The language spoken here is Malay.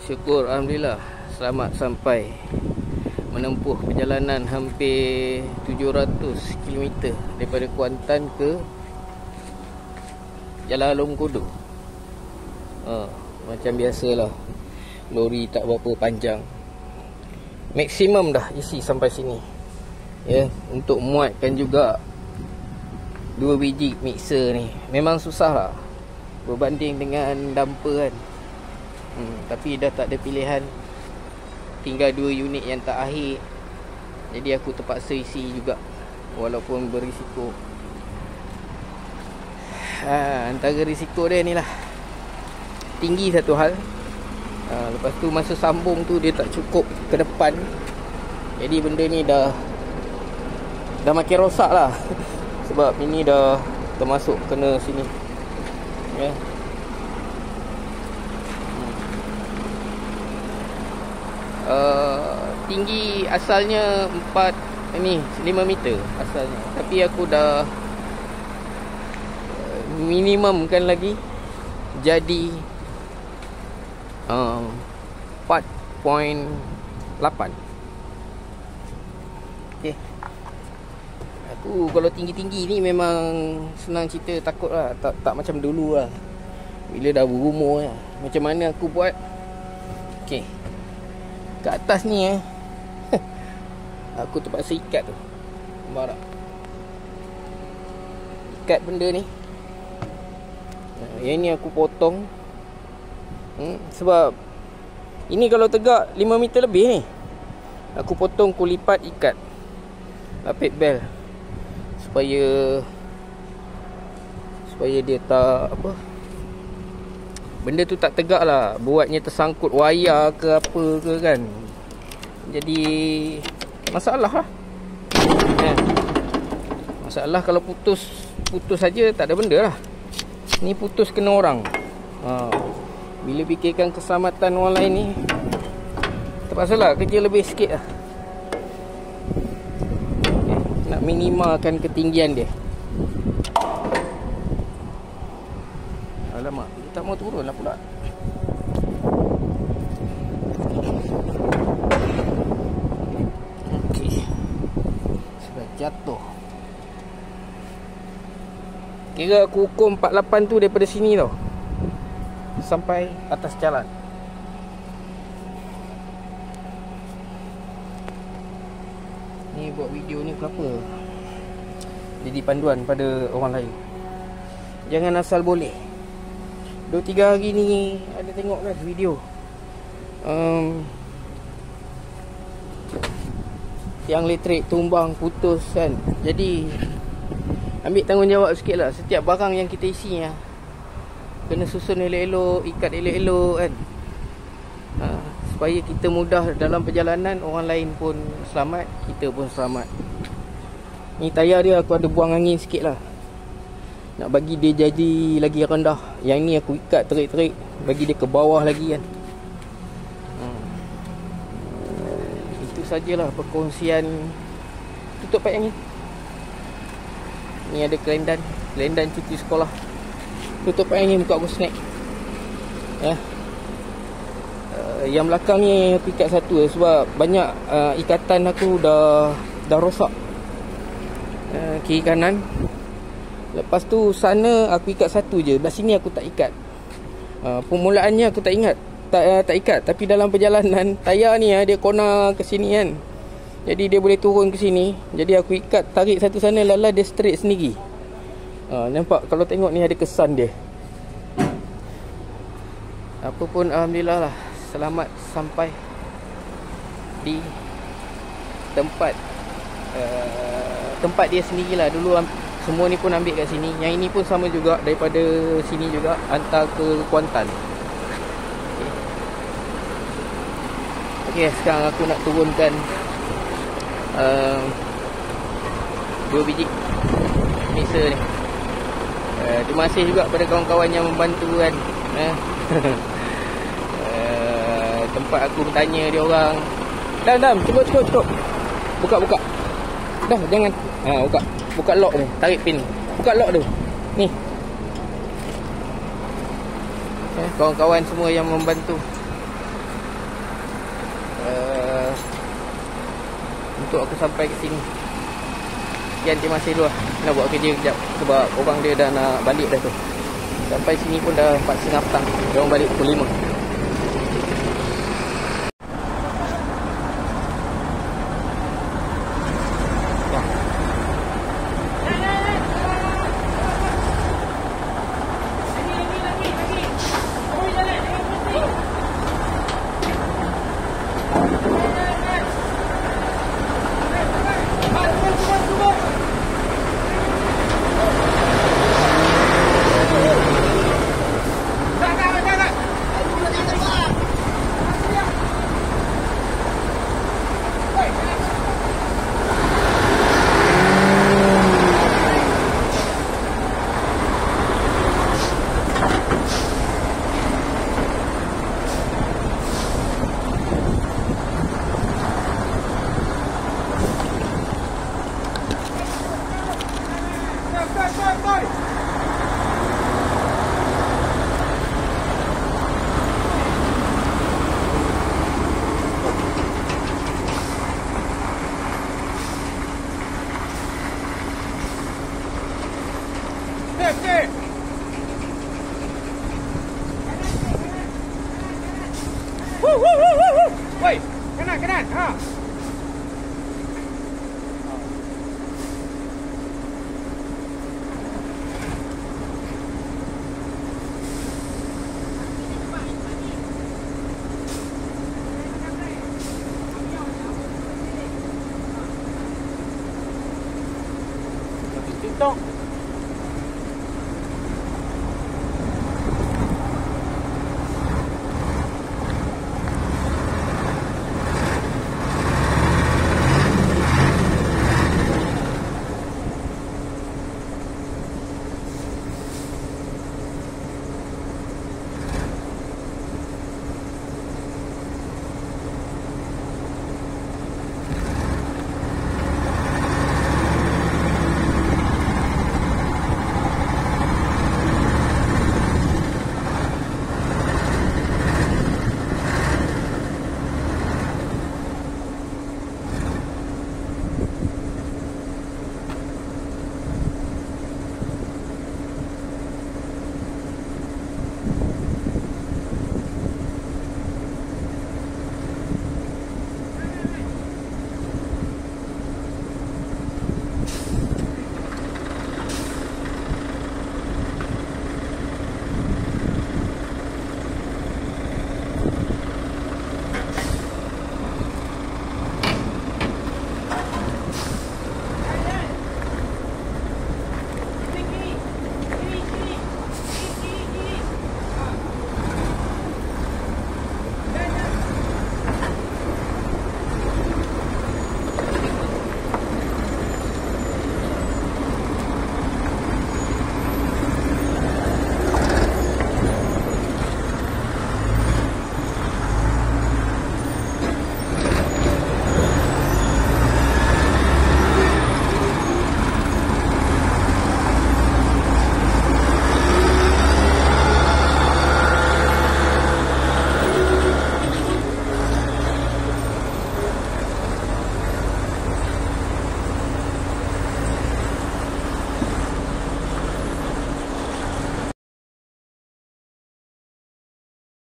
Syukur, Alhamdulillah. Selamat sampai. Menempuh perjalanan hampir 700 km daripada Kuantan ke Jalan Along Kodo. Macam biasalah, lori tak berapa panjang. Maksimum dah isi sampai sini. Ya, untuk muatkan juga 2 biji mixer ni memang susah lah berbanding dengan dumper kan. Tapi dah tak ada pilihan, tinggal 2 unit yang tak akhir. Jadi aku terpaksa isi juga, walaupun berisiko. Antara risiko dia ni lah, tinggi satu hal. Lepas tu masa sambung tu dia tak cukup ke depan. Jadi benda ni dah makin rosak lah. Sebab ini dah termasuk kena sini. Ya. Tinggi asalnya 5 meter asalnya. Tapi aku dah minimumkan lagi jadi 4.8. Okay. Aku kalau tinggi-tinggi ni memang senang cerita takut lah. Tak macam dulu lah, bila dah berumur lah. Macam mana aku buat? Okay, kat atas ni aku terpaksa ikat tu. Nampak tak? Ikat benda ni. Yang ni aku potong. Sebab ini kalau tegak 5 meter lebih ni, aku potong, aku lipat, ikat, lapik bel, supaya dia tak benda tu tak tegak lah. Buatnya tersangkut wayar ke apa ke kan, jadi masalah lah. Masalah kalau putus saja tak ada benda lah. Ni putus kena orang. Bila fikirkan keselamatan orang lain ni, terpaksa lah kerja lebih sikit lah. Nak minimalkan ketinggian dia. Alamak, dia tak mau turun lah pula. Okey, sudah jatuh. Kira aku ukur 48 tu daripada sini tau, sampai atas jalan. Ni buat video ni kenapa? Jadi panduan pada orang lain. Jangan asal boleh. 2-3 hari ni ada tengok kan video tiang elektrik tumbang, putus kan. Jadi ambil tanggungjawab sikit lah. Setiap barang yang kita isi kena susun elok-elok, ikat elok-elok kan. Supaya kita mudah dalam perjalanan, orang lain pun selamat, kita pun selamat. Ni tayar dia aku ada buang angin sikit lah, nak bagi dia jadi lagi rendah. Yang ni aku ikat terik-terik, bagi dia ke bawah lagi kan. Itu sajalah perkongsian. Tutup pack angin. Ni ada kelendan cuti sekolah. Tutup pack angin, buka aku snack. Yang belakang ni aku ikat satu sebab banyak ikatan aku dah rosak, kiri kanan. Lepas tu sana aku ikat satu je, belah sini aku tak ikat. Permulaannya aku tak ingat, tak ikat. Tapi dalam perjalanan, tayar ni dia corner ke sini kan, jadi dia boleh turun ke sini. Jadi aku ikat, tarik satu sana, lala dia straight sendiri. Nampak kalau tengok ni ada kesan dia. Apa pun alhamdulillah lah, selamat sampai di tempat dia sendirilah. Dulu semua ni pun ambil kat sini. Yang ini pun sama juga, daripada sini juga hantar ke Kuantan. Okey, sekarang aku nak turunkan 2 biji mixer ni. Terima kasih juga pada kawan-kawan yang membantu kan. Tempat aku bertanya dia orang, Dam, cukup. Buka. Dah, jangan. Buka lock ni, tarik pin. Buka lock tu. Ni. Kawan-kawan semua yang membantu. untuk aku sampai ke sini. Sekian terima kasih dulu lah. Nak buat kerja kejap sebab orang dia dah nak balik dah tu. Sampai sini pun dah 4.30 petang. Dia orang balik pukul 5. Woi, kanan. Ha. TikTok.